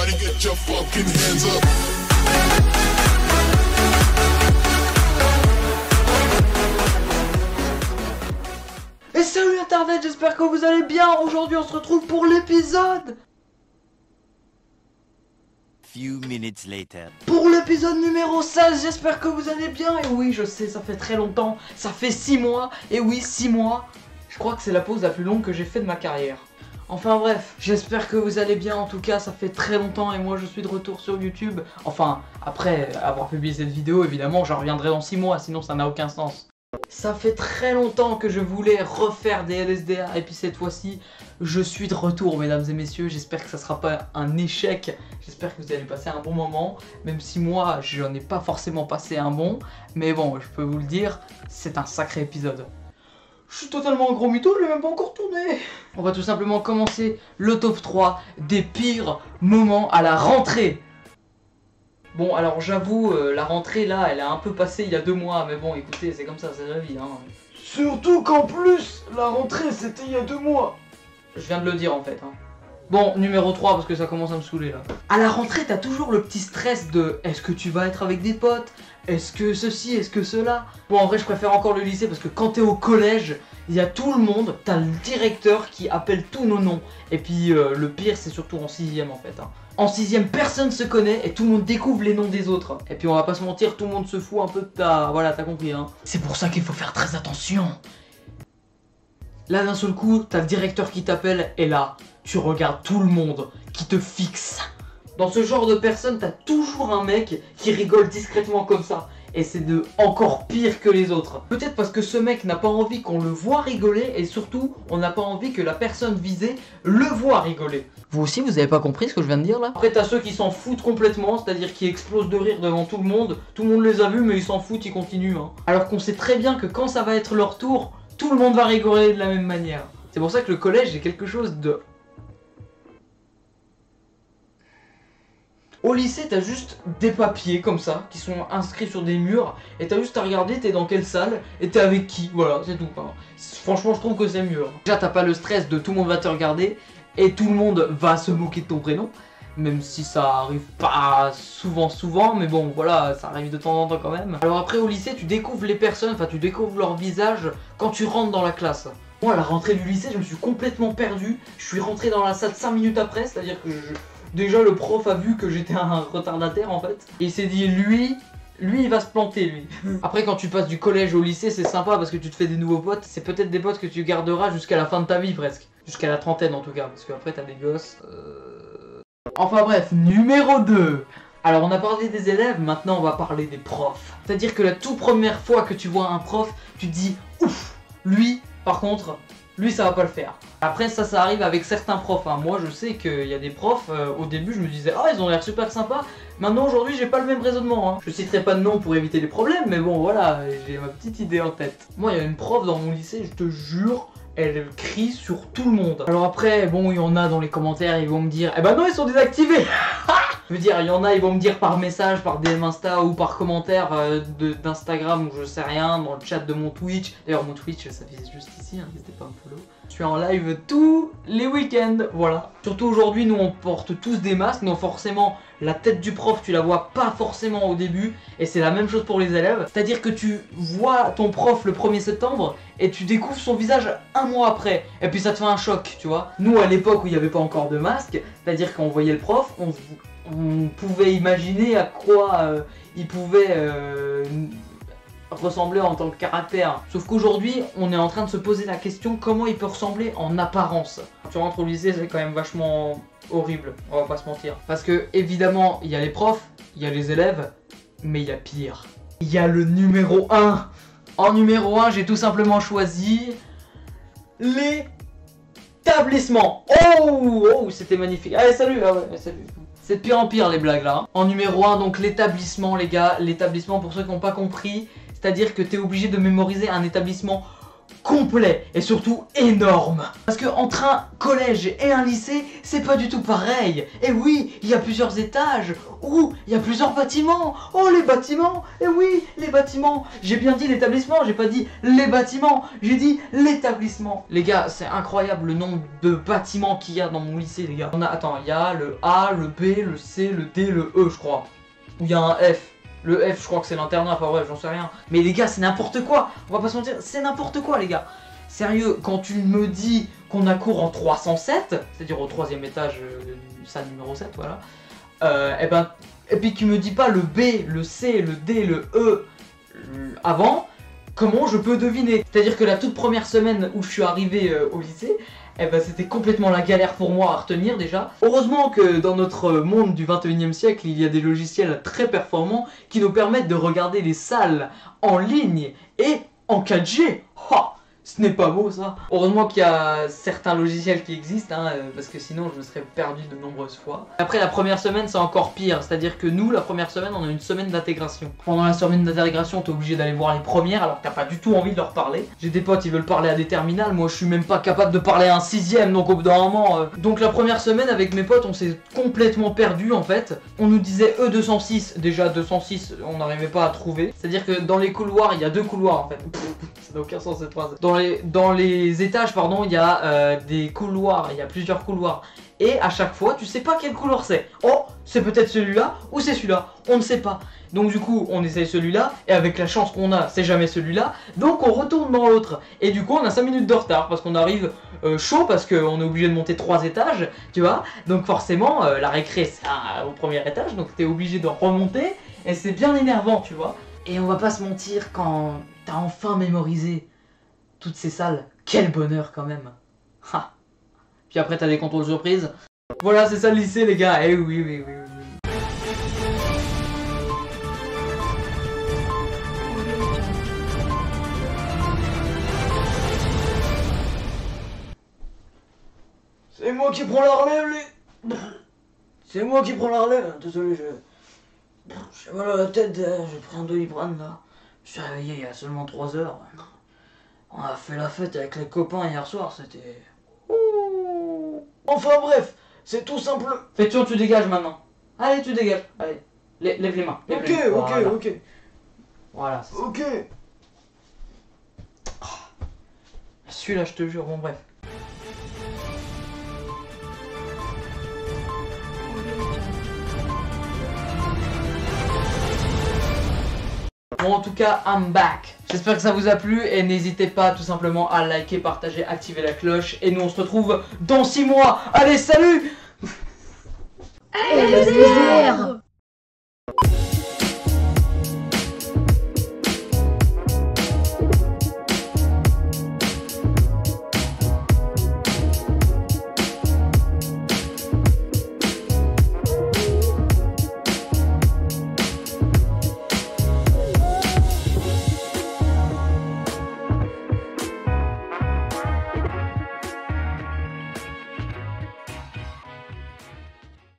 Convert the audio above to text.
Everybody get your fucking hands up. Et salut internet, j'espère que vous allez bien. Aujourd'hui on se retrouve pour l'épisode Pour l'épisode numéro 16, j'espère que vous allez bien. Et oui, je sais, ça fait très longtemps, ça fait 6 mois. Et oui, 6 mois, je crois que c'est la pause la plus longue que j'ai fait de ma carrière. Enfin bref, j'espère que vous allez bien. En tout cas, ça fait très longtemps et moi je suis de retour sur YouTube. Enfin, après avoir publié cette vidéo, évidemment, j'en reviendrai dans 6 mois, sinon ça n'a aucun sens. Ça fait très longtemps que je voulais refaire des LSDA et puis cette fois-ci, je suis de retour, mesdames et messieurs. J'espère que ça sera pas un échec. J'espère que vous allez passer un bon moment, même si moi, j'en ai pas forcément passé un bon. Mais bon, je peux vous le dire, c'est un sacré épisode. Je suis totalement un gros mytho, je l'ai même pas encore tourné. On va tout simplement commencer le top 3 des pires moments à la rentrée. Bon, alors j'avoue, la rentrée là, elle a un peu passé il y a 2 mois, mais bon, écoutez, c'est comme ça, c'est la vie, hein. Surtout qu'en plus, la rentrée c'était il y a 2 mois. Je viens de le dire en fait, hein. Bon, numéro 3, parce que ça commence à me saouler là. À la rentrée, t'as toujours le petit stress de est-ce que tu vas être avec des potes? Est-ce que ceci, est-ce que cela? Bon, en vrai, je préfère encore le lycée parce que quand t'es au collège, il y a tout le monde, t'as le directeur qui appelle tous nos noms. Et puis, le pire, c'est surtout en 6ème en fait, hein. En 6ème, personne se connaît et tout le monde découvre les noms des autres. Et puis, on va pas se mentir, tout le monde se fout un peu de ta... Voilà, t'as compris, hein. C'est pour ça qu'il faut faire très attention. Là, d'un seul coup, t'as le directeur qui t'appelle et là, tu regardes tout le monde qui te fixe. Dans ce genre de personne, t'as toujours un mec qui rigole discrètement comme ça. Et c'est de encore pire que les autres. Peut-être parce que ce mec n'a pas envie qu'on le voit rigoler et surtout, on n'a pas envie que la personne visée le voit rigoler. Vous aussi, vous avez pas compris ce que je viens de dire là? Après, t'as ceux qui s'en foutent complètement, c'est-à-dire qui explosent de rire devant tout le monde. Tout le monde les a vus, mais ils s'en foutent, ils continuent, hein. Alors qu'on sait très bien que quand ça va être leur tour, tout le monde va rigoler de la même manière. C'est pour ça que le collège est quelque chose de... Au lycée, t'as juste des papiers comme ça, qui sont inscrits sur des murs, et t'as juste à regarder t'es dans quelle salle, et t'es avec qui, voilà, c'est tout, hein. Franchement, je trouve que c'est mieux, hein. Déjà, t'as pas le stress de tout le monde va te regarder, et tout le monde va se moquer de ton prénom, même si ça arrive pas souvent, mais bon, voilà, ça arrive de temps en temps quand même. Alors après, au lycée, tu découvres les personnes, enfin, tu découvres leur visage quand tu rentres dans la classe. Moi, à la rentrée du lycée, je me suis complètement perdu, je suis rentré dans la salle 5 minutes après, c'est-à-dire que déjà, le prof a vu que j'étais un retardataire en fait. Et il s'est dit, lui il va se planter lui. Après quand tu passes du collège au lycée, c'est sympa parce que tu te fais des nouveaux potes. C'est peut-être des potes que tu garderas jusqu'à la fin de ta vie presque. Jusqu'à la trentaine en tout cas. Parce qu'après t'as des gosses. Enfin bref, numéro 2. Alors on a parlé des élèves, maintenant on va parler des profs. C'est-à-dire que la toute première fois que tu vois un prof, tu te dis, ouf, lui par contre... Lui ça va pas le faire. Après ça arrive avec certains profs, hein. Moi je sais qu'il y a des profs, au début je me disais ah ils ont l'air super sympas. Maintenant aujourd'hui j'ai pas le même raisonnement, hein. Je citerai pas de nom pour éviter les problèmes, mais bon voilà, j'ai ma petite idée en tête. Moi il y a une prof dans mon lycée, je te jure, elle crie sur tout le monde. Alors après bon il y en a dans les commentaires, ils vont me dire eh ben non ils sont désactivés. Je veux dire, il y en a, ils vont me dire par message, par DM Insta ou par commentaire d'Instagram ou je sais rien, dans le chat de mon Twitch. D'ailleurs, mon Twitch, ça vise juste ici, hein, n'hésitez pas à me follow. Je suis en live tous les week-ends, voilà. Surtout aujourd'hui, nous on porte tous des masques, donc forcément, la tête du prof, tu la vois pas forcément au début. Et c'est la même chose pour les élèves. C'est-à-dire que tu vois ton prof le 1er septembre et tu découvres son visage 1 mois après. Et puis ça te fait un choc, tu vois. Nous, à l'époque où il n'y avait pas encore de masque, c'est-à-dire qu'on voyait le prof, on pouvait imaginer à quoi il pouvait ressembler en tant que caractère. Sauf qu'aujourd'hui, on est en train de se poser la question comment il peut ressembler en apparence. Quand tu rentres au lycée, c'est quand même vachement horrible, on va pas se mentir. Parce que, évidemment, il y a les profs, il y a les élèves, mais il y a pire. Il y a le numéro 1. En numéro 1, j'ai tout simplement choisi l'établissement. Oh, c'était magnifique. Allez, salut, ah ouais, salut. C'est de pire en pire les blagues là. En numéro 1, donc l'établissement les gars. L'établissement pour ceux qui n'ont pas compris, c'est-à-dire que tu es obligé de mémoriser un établissement complet et surtout énorme. Parce que entre un collège et un lycée, c'est pas du tout pareil. Et oui, il y a plusieurs étages, ou il y a plusieurs bâtiments. Oh, les bâtiments. Et oui, les bâtiments. J'ai bien dit l'établissement, j'ai pas dit les bâtiments, j'ai dit l'établissement. Les gars, c'est incroyable le nombre de bâtiments qu'il y a dans mon lycée, les gars. Attends, il y a le A, le B, le C, le D, le E, je crois. Ou il y a un F. Le F, je crois que c'est l'internat, enfin bref, j'en sais rien. Mais les gars, c'est n'importe quoi. On va pas se mentir, c'est n'importe quoi, les gars. Sérieux, quand tu me dis qu'on a cours en 307, c'est-à-dire au 3e étage, salle numéro 7, voilà. Et puis tu me dis pas le B, le C, le D, le E avant, comment je peux deviner? C'est-à-dire que la toute première semaine où je suis arrivé au lycée, c'était complètement la galère pour moi à retenir déjà. Heureusement que dans notre monde du 21e siècle, il y a des logiciels très performants qui nous permettent de regarder les salles en ligne et en 4G. Ha! Ce n'est pas beau ça. Heureusement qu'il y a certains logiciels qui existent, hein, parce que sinon je me serais perdu de nombreuses fois. Après la première semaine c'est encore pire, c'est-à-dire que nous la première semaine on a une semaine d'intégration. Pendant la semaine d'intégration t'es obligé d'aller voir les premières alors que t'as pas du tout envie de leur parler. J'ai des potes ils veulent parler à des terminales, moi je suis même pas capable de parler à un 6ème, donc au bout d'un moment... Donc la première semaine avec mes potes on s'est complètement perdu en fait. On nous disait E206, déjà 206 on n'arrivait pas à trouver. C'est-à-dire que dans les couloirs il y a 2 couloirs en fait. Ça n'a aucun sens cette phrase. Dans les étages, pardon, il y a des couloirs, il y a plusieurs couloirs. Et à chaque fois, tu sais pas quel couloir c'est. Oh, c'est peut-être celui-là ou c'est celui-là, on ne sait pas. Donc du coup, on essaye celui-là, et avec la chance qu'on a, c'est jamais celui-là. Donc on retourne dans l'autre. Et du coup, on a 5 minutes de retard, parce qu'on arrive chaud, parce qu'on est obligé de monter 3 étages, tu vois. Donc forcément, la récré, c'est au premier étage, donc t'es obligé de remonter, et c'est bien énervant, tu vois. Et on va pas se mentir, quand t'as enfin mémorisé toutes ces salles, quel bonheur quand même. Ha. Puis après t'as des contrôles surprises. Voilà, c'est ça le lycée les gars. Eh oui, oui, oui, oui. C'est moi qui prends la relève les... C'est moi qui prends la relève. Désolé, j'ai mal à la tête, j'ai pris un Doliprane là. Je suis réveillé il y a seulement 3 heures. On a fait la fête avec les copains hier soir, c'était... Enfin bref, c'est tout simple. Fais-tu, tu dégages maintenant. Allez, tu dégages. Allez, lève les mains. Lève les mains. Voilà. Ok. Voilà, c'est ça. Ok. Celui-là, je te jure, bon bref. Bon, en tout cas, I'm back. J'espère que ça vous a plu et n'hésitez pas tout simplement à liker, partager, activer la cloche. Et nous, on se retrouve dans 6 mois. Allez, salut! Allez,